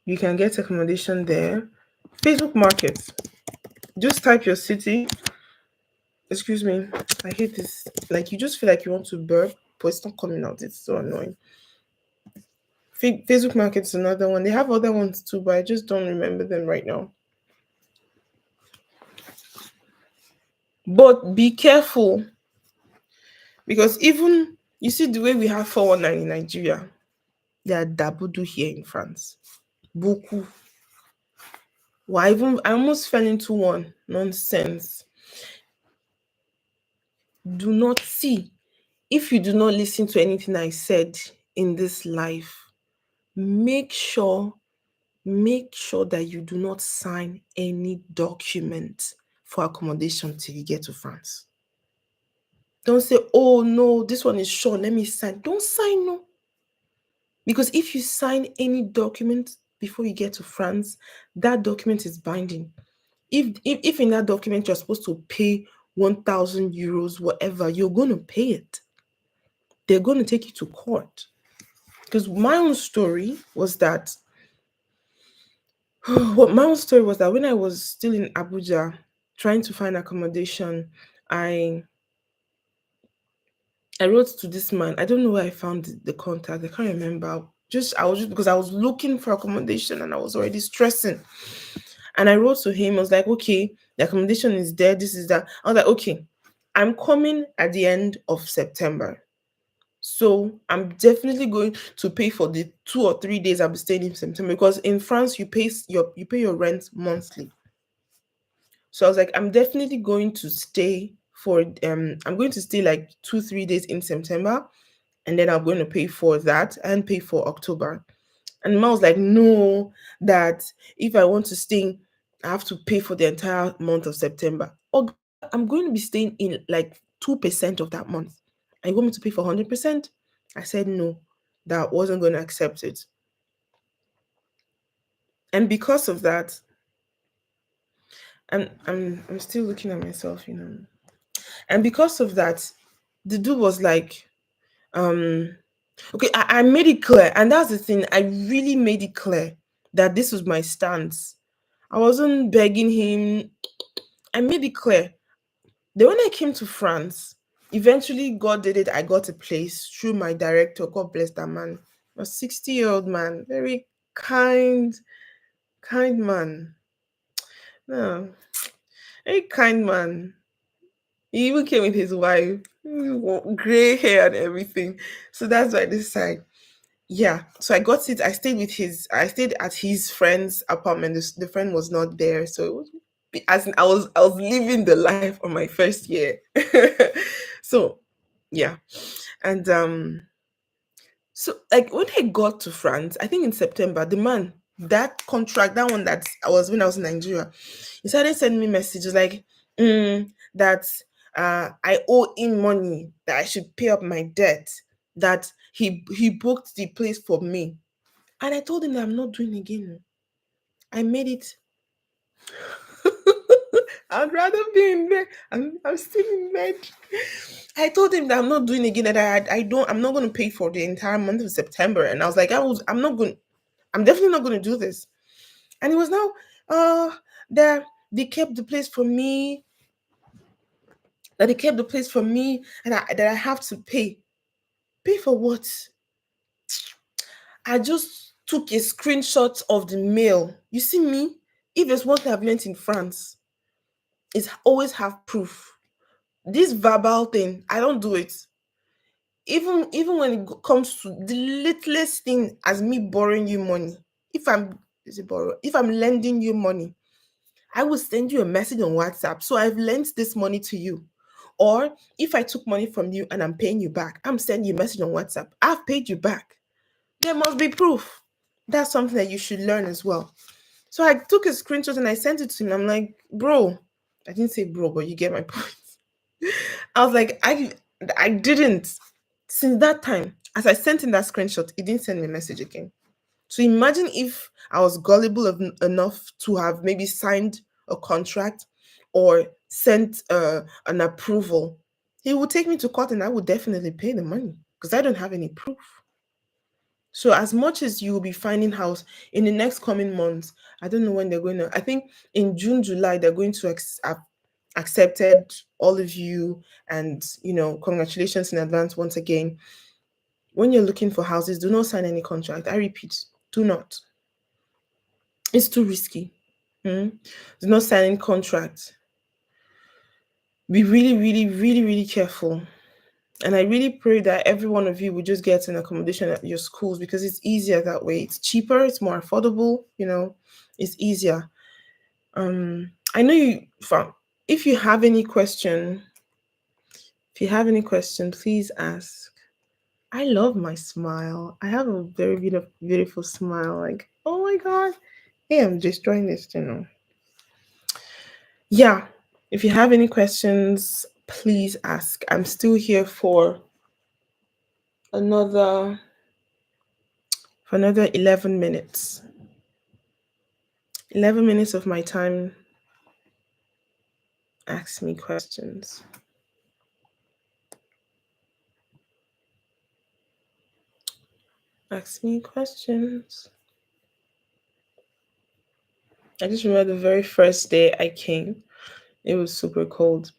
You can get accommodation there. Facebook Market. Just type your city. Excuse me. I hate this. Like you just feel like you want to burp, but it's not coming out. It's so annoying. Facebook Market is another one. They have other ones too, but I just don't remember them right now. But be careful because even you see the way we have 419 in Nigeria, they are dabudu here in France. Beaucoup. I almost fell into one nonsense. Do not see if you do not listen to anything I said in this life, make sure that you do not sign any document for accommodation till you get to France. Don't say, oh no, this one is sure, let me sign. Don't sign, no. Because if you sign any document before you get to France, that document is binding. If in that document you're supposed to pay 1,000 euros, whatever, you're going to pay it. They're going to take you to court. Because my own story was that when I was still in Abuja trying to find accommodation, I wrote to this man. I don't know where I found the contact. I can't remember. I was just because I was looking for accommodation and I was already stressing. And I wrote to him. I was like, okay, the accommodation is there. This is that. I was like, okay. I'm coming at the end of September. So I'm definitely going to pay for the 2 or 3 days I'll be staying in September, because in France you pay your rent monthly. So I was like, I'm definitely going to stay for I'm going to stay like 2 3 days in September, and then I'm going to pay for that and pay for October. And mom was like, no, that if I want to stay, I have to pay for the entire month of September. Oga, I'm going to be staying in like 2% of that month. And you want me to pay for 100%? I said no, that I wasn't going to accept it. And because of that, I'm still looking at myself, you know. And because of that, the dude was like, um, okay, I made it clear, and that's the thing. I really made it clear that this was my stance. I wasn't begging him. I made it clear. Then when I came to France, eventually God did it. I got a place through my director. God bless that man. A 60-year-old man, very kind, kind man. No, very kind man. He even came with his wife, gray hair and everything. So that's why this side. Yeah, so I got it. I stayed at his friend's apartment. The friend was not there, so it was, as in, I was living the life on my first year. So yeah, and so like when I got to France, I think in September, the man, that contract, that one that I was when I was in Nigeria, he started sending me messages like, that I owe him money, that I should pay up my debt, that he booked the place for me. And I told him that I'm not doing again. I made it. I'd rather be in bed. I'm still in bed. I told him that I'm not doing again, that I'm not going to pay for the entire month of September. And I was like, I'm not going, I'm definitely not going to do this. And he was now, uh, that they kept the place for me, and that I have to pay. Pay for what? I just took a screenshot of the mail. You see me? If there's one thing I've learned in France, is always have proof. This verbal thing, I don't do it. Even when it comes to the littlest thing as me borrowing you money. If I'm is it borrow? If I'm lending you money, I will send you a message on WhatsApp. So I've lent this money to you. Or if I took money from you and I'm paying you back, I'm sending you a message on WhatsApp. I've paid you back. There must be proof. That's something that you should learn as well. So I took a screenshot and I sent it to him. I'm like, bro, I didn't say bro, but you get my point. I was like, I didn't. Since that time, as I sent him that screenshot, he didn't send me a message again. So imagine if I was gullible enough to have maybe signed a contract or sent an approval. He would take me to court and I would definitely pay the money because I don't have any proof. So as much as you will be finding house in the next coming months, I don't know when they're going to. I think in June, July, they're going to accepted all of you, and congratulations in advance once again. When you're looking for houses, do not sign any contract. I repeat, do not. It's too risky. Hmm? Do not sign any contract. Be really, really, really, really careful. And I really pray that every one of you will just get an accommodation at your schools because it's easier that way. It's cheaper, it's more affordable, it's easier. I know you found if you have any question, please ask. I love my smile. I have a very beautiful, beautiful smile. Like, oh my god, hey, I'm destroying this channel. Yeah, if you have any questions, please ask. I'm still here another for another 11 minutes. 11 minutes of my time. Ask me questions. Ask me questions. I just remember the very first day I came, it was super cold.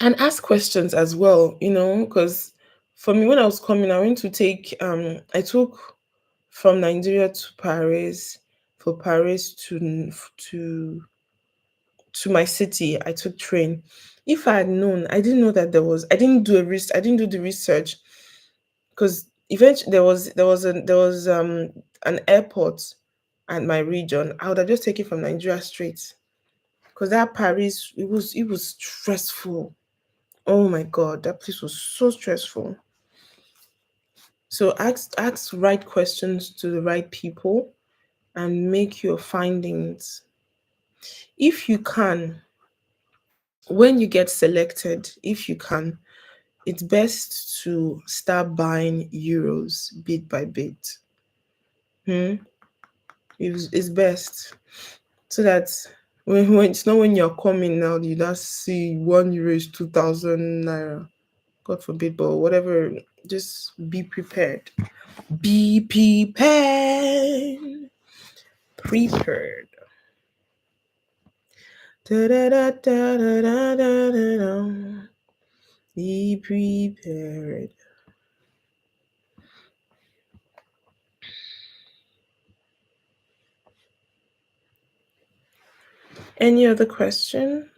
And ask questions as well, because for me, when I was coming, I went to I took from Nigeria to Paris, for Paris to to my city, I took train. If I had known, I didn't know that I didn't do I didn't do the research, because eventually there was an airport at my region. I would have just taken from Nigeria straight, because that Paris, it was stressful. Oh my god, that place was so stressful. So ask right questions to the right people and make your findings. If you can, when you get selected, if you can, it's best to start buying euros bit by bit. Hmm? It's best, so that when it's not when you're coming now, you just see 1 euro is 2,000 naira. God forbid, but whatever, just be prepared. Be prepared. Prepared. Da, da, da, da, da, da, da, da, da. Be prepared. Any other question?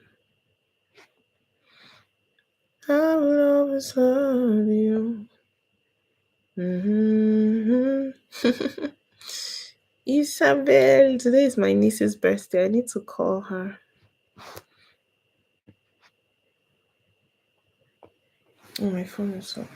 I will always love you. Mm-hmm. Isabel, today is my niece's birthday. I need to call her. Oh, my phone is so.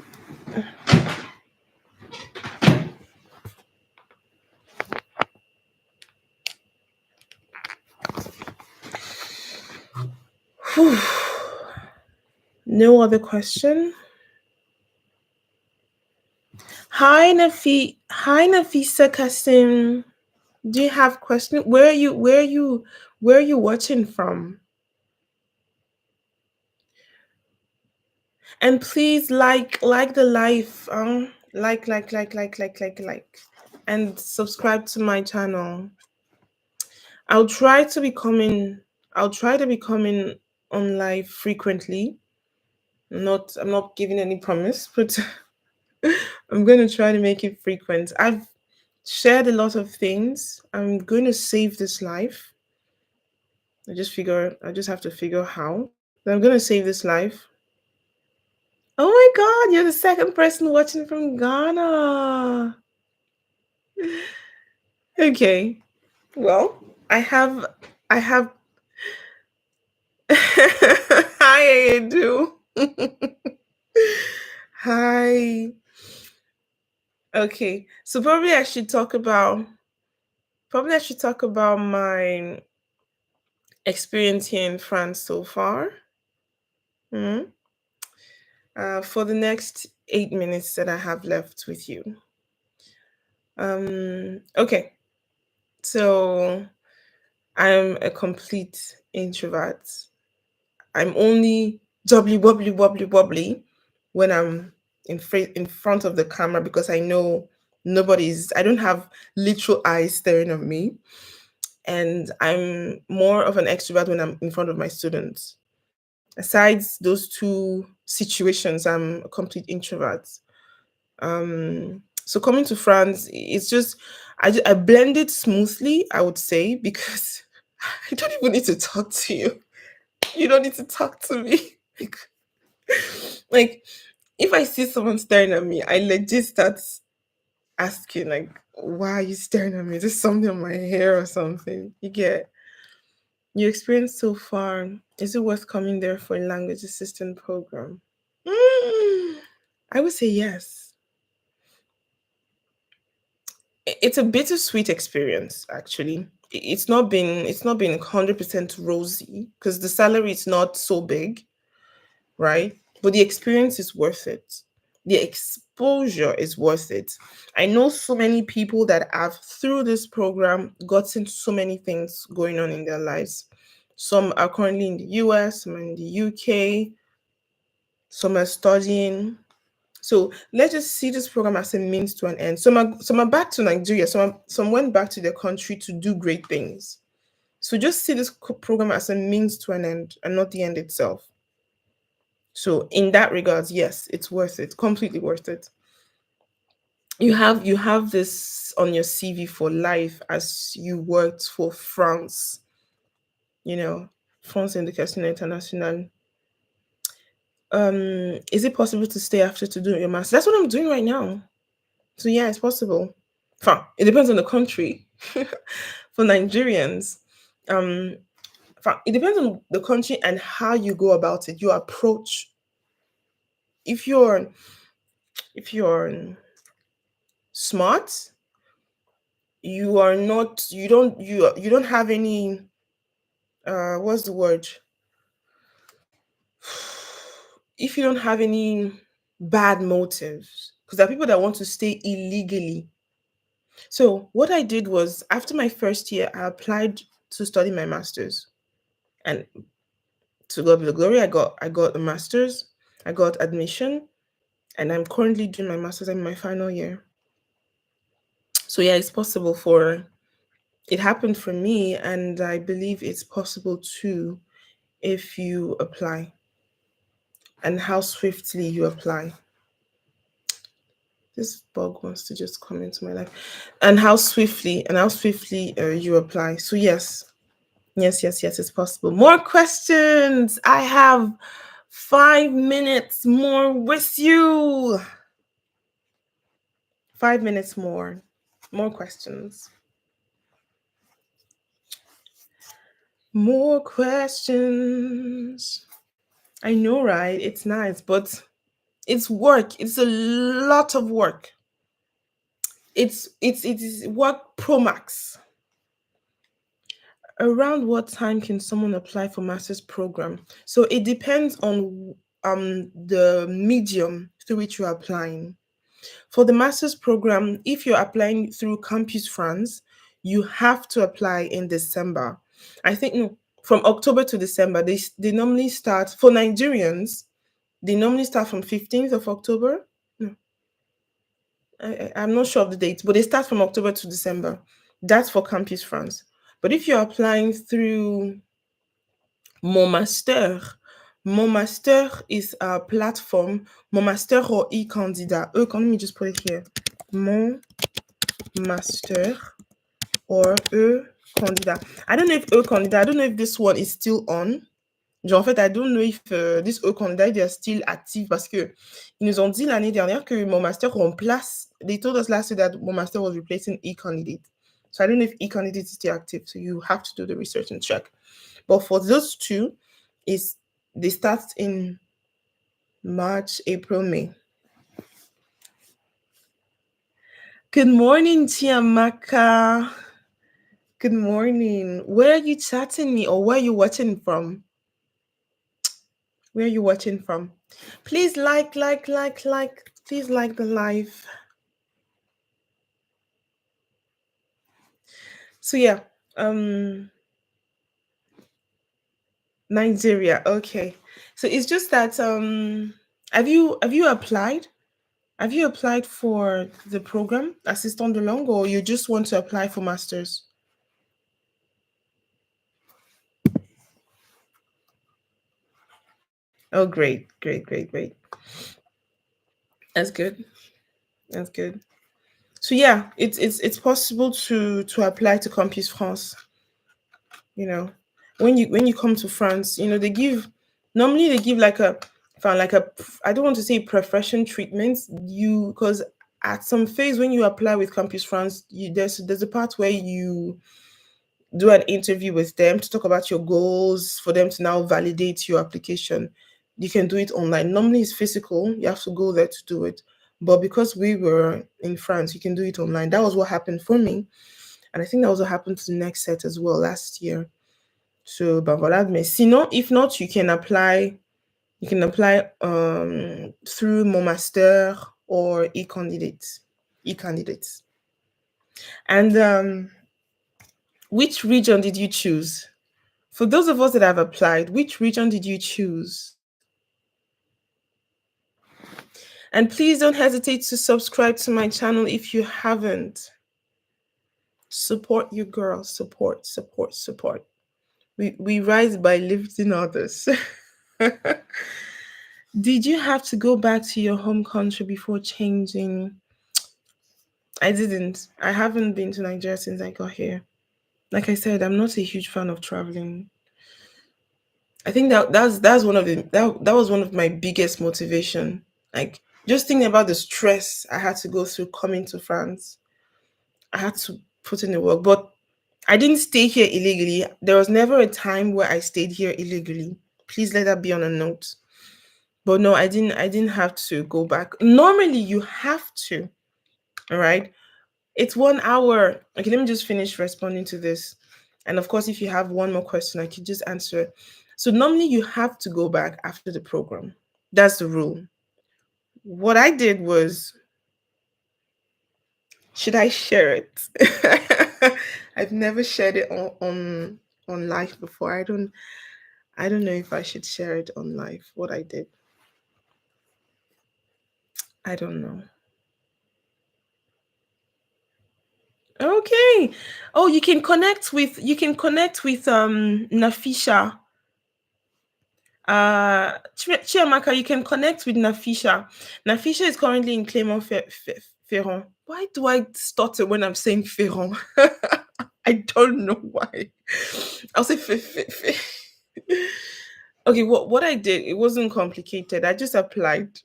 No other question? Hi Nafi. Hi Nafisa Kasim. Do you have question? Where are you watching from? And please like the live, like, and subscribe to my channel. I'll try to be coming. I'll try to be coming on live frequently. Not I'm not giving any promise, but I'm going to try to make it frequent. I've shared a lot of things. I'm going to save this life. I just have to figure how. But I'm going to save this life. Oh my god, you're the second person watching from Ghana. Okay. Well, I have Hi, I do. Hi. Okay. So probably I should talk about my experience here in France so far. Mhm. For the next 8 minutes that I have left with you. Okay. So I'm a complete introvert. I'm only wobbly when I'm in front of the camera, because I know I don't have literal eyes staring at me. And I'm more of an extrovert when I'm in front of my students. Besides those two situations, I'm a complete introvert. So coming to France, it's just I blended smoothly, I would say, because I don't even need to talk to you. You don't need to talk to me. Like, if I see someone staring at me, I legit start asking, like, why are you staring at me? Is this something on my hair or something? You get your experience so far. Is it worth coming there for a language assistant program? I would say yes. It's a bittersweet experience, actually. It's not been 100% rosy, because the salary is not so big, right? But the experience is worth it. The exposure is worth it. I know so many people that have, through this program, gotten so many things going on in their lives. Some are currently in the US, some are in the UK, some are studying. So let's just see this program as a means to an end. Some are back to Nigeria, some went back to their country to do great things. So just see this program as a means to an end and not the end itself. So in that regards, yes, it's worth it, completely worth it. You have this on your CV for life, as you worked for France, you know. France Education International. Is it possible to stay after to do your master? That's what I'm doing right now. So yeah, it's possible. Fine. It depends on the country. For Nigerians, um, it depends on the country and how you go about it. Your approach. If you're smart, you are not. You don't have any. What's the word? If you don't have any bad motives, because there are people that want to stay illegally. So what I did was after my first year, I applied to study my masters, and to God be the glory, I got a master's, I got admission, and I'm currently doing my master's in my final year. So yeah, it's possible for it happened for me, and I believe it's possible too if you apply and how swiftly you apply. This bug wants to just come into my life, and how swiftly you apply. So yes, yes, yes, yes, it's possible. More questions. I have 5 minutes more with you. 5 minutes more. More questions. More questions. I know, right? It's nice, but it's work. It's a lot of work. It is work pro max. Around what time can someone apply for master's program? So it depends on the medium through which you're applying. For the master's program, if you're applying through Campus France, you have to apply in December. I think no, from October to December. They normally start for Nigerians. They normally start from 15th of October. No, I'm not sure of the date, but they start from October to December. That's for Campus France. But if you're applying through Mon Master, Mon Master is a platform. Mon Master or e-candidat. Let me just put it here. Mon Master or e-candidat. I don't know if e-candidat, I don't know if this one is still on. Genre, en fait, I don't know if this e-candidat they are still active parce que ils nous ont dit l'année dernière que mon master remplace. They told us last year that mon master was replacing e-candidate. So I don't know if e-candidate is still active. So you have to do the research and check. But for those two, is they start in March, April, May. Good morning, Tiamaka. Good morning. Where are you chatting me or where are you watching from? Where are you watching from? Please like. Please like the live. So yeah, Nigeria. Okay. So it's just that have you applied? Have you applied for the program Assistant de Langue or you just want to apply for masters? Oh, great, great, great, great. That's good. That's good. So yeah, it's possible to apply to Campus France. You know, when you come to France, they give normally they give like a I don't want to say profession treatment you because at some phase when you apply with Campus France, there's a part where you do an interview with them to talk about your goals for them to now validate your application. You can do it online. Normally it's physical, you have to go there to do it. But because we were in France, you can do it online. That was what happened for me. And I think that also happened to the next set as well last year. So, but voilà. Mais sinon, if not, you can apply. You can apply through Mon Master or e-candidates. E-candidates. And which region did you choose? For those of us that have applied, which region did you choose? And please don't hesitate to subscribe to my channel if you haven't. Support your girl. Support, support, support. We rise by lifting others. Did you have to go back to your home country before changing? I didn't. I haven't been to Nigeria since I got here. Like I said, I'm not a huge fan of traveling. I think that's one of that was one of my biggest motivation. Like just thinking about the stress I had to go through coming to France. I had to put in the work, but I didn't stay here illegally. There was never a time where I stayed here illegally. Please let that be on a note. But no, I didn't have to go back. Normally you have to, all right? It's 1 hour. Okay, let me just finish responding to this. And of course, if you have one more question, I could just answer it. So normally you have to go back after the program. That's the rule. What I did was, should I share it? I've never shared it on live before. I don't know if I should share it on live. What I did. I don't know. Okay. Oh, you can connect with Nafisha. Chiamaka, you can connect with Nafisha. Nafisha is currently in Clermont-Ferrand. Why do I stutter when I'm saying Ferrand? I don't know why. I'll say Okay, what I did, it wasn't complicated. I just applied.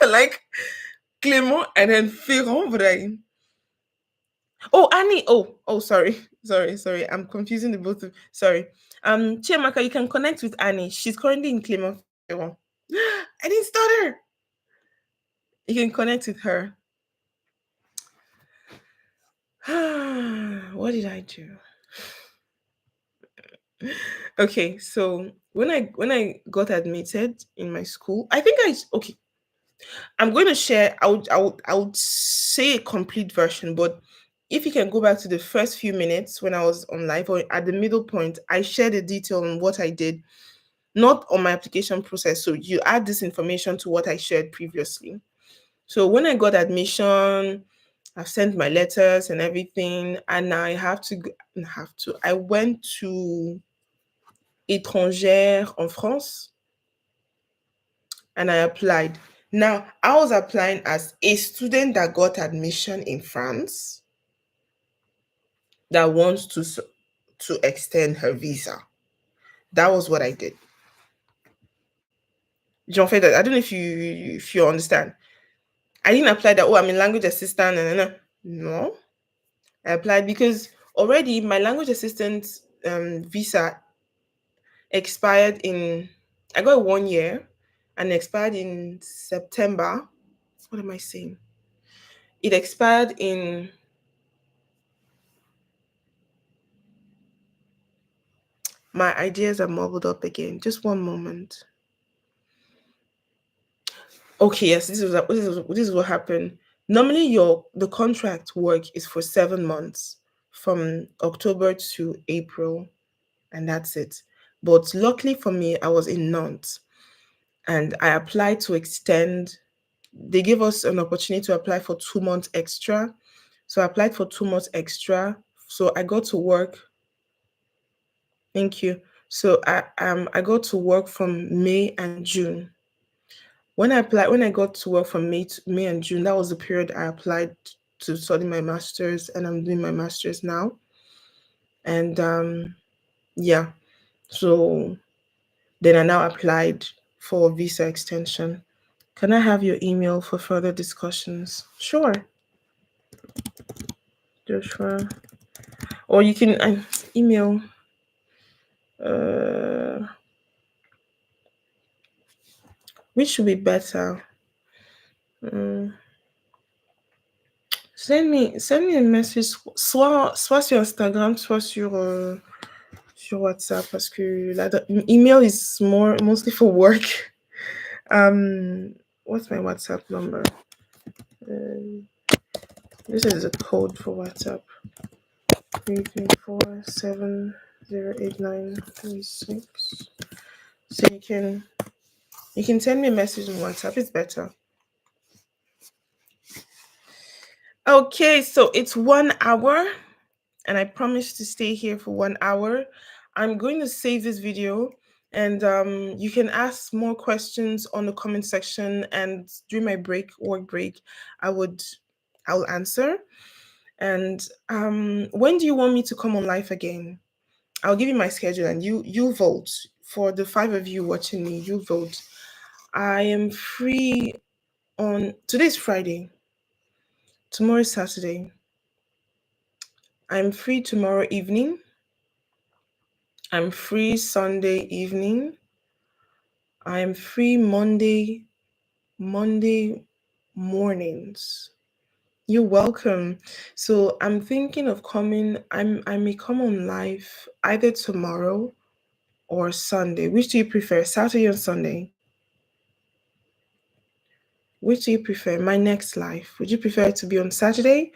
Like Clermont and then Ferrand, but I Oh, Annie. Oh, sorry. Sorry. I'm confusing the both of sorry. Chiamaka, you can connect with Annie. She's currently in Clermont. I didn't stutter. You can connect with her. What did I do? Okay, so when I got admitted in my school, I think okay. I'm going to share. I would say a complete version, but if you can go back to the first few minutes when I was on live or at the middle point, I shared a detail on what I did, not on my application process. So you add this information to what I shared previously. So when I got admission, I've sent my letters and everything, and now I have to have to. I went to étrangère en France and I applied. Now I was applying as a student that got admission in France that wants to extend her visa. That was what I did. Jean Fed, I don't know if you understand. I didn't apply that. Oh, I'm a language assistant. No, I applied because already my language assistant visa expired in. I got 1 year, and expired in September. What am I saying? It expired in. My ideas are mumbled up again. Just one moment. Okay, yes, this is what happened. Normally, the contract work is for 7 months, from October to April, and that's it. But luckily for me, I was in Nantes, and I applied to extend. They gave us an opportunity to apply for 2 months extra, so I applied for 2 months extra. So I got to work. Thank you. So I got to work from May and June. When I got to work from May and June, that was the period I applied to study my master's, and I'm doing my master's now. And yeah, so then I now applied for visa extension. Can I have your email for further discussions? Sure, Joshua. Or you can email. Uh, which should be better? Mm, send me a message, soit sur Instagram, soit sur WhatsApp, parce que email is mostly for work. What's my WhatsApp number? Um, this is the code for WhatsApp: 334708936. So you can send me a message on WhatsApp. It's better. Okay, so it's 1 hour, and I promise to stay here for 1 hour. I'm going to save this video, and you can ask more questions on the comment section. And during my work break, I would I'll answer. And when do you want me to come on live again? I'll give you my schedule, and you vote for the 5 of you watching me, you vote. I am free on today's Friday. Tomorrow is Saturday. I'm free tomorrow evening. I'm free Sunday evening. I'm free Monday mornings. You're welcome. So I'm thinking of coming. I may come on live either tomorrow or Sunday. Which do you prefer? Saturday or Sunday? Which do you prefer? My next live. Would you prefer it to be on Saturday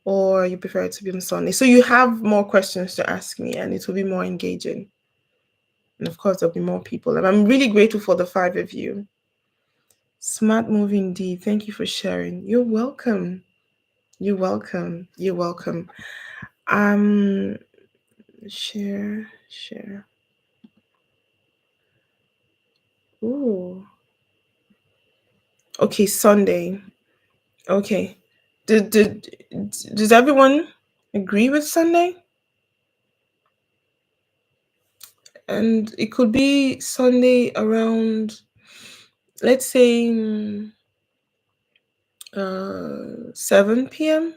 or you prefer it to be on Sunday? So you have more questions to ask me and it will be more engaging. And of course, there'll be more people. And I'm really grateful for the 5 of you. Smart move indeed. Thank you for sharing. You're welcome. You're welcome. You're welcome. Um, share. Ooh. Okay, Sunday. Okay. Does everyone agree with Sunday? And it could be Sunday around, let's say, 7 p.m.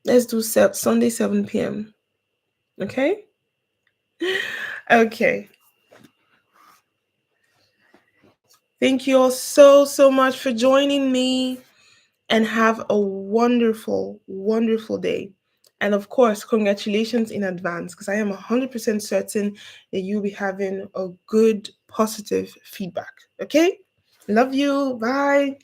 Let's do Sunday 7 p.m. Okay. Okay. Thank you all so much for joining me, and have a wonderful day. And of course, congratulations in advance, because I am 100% certain that you'll be having a good, positive feedback. Okay? Love you. Bye.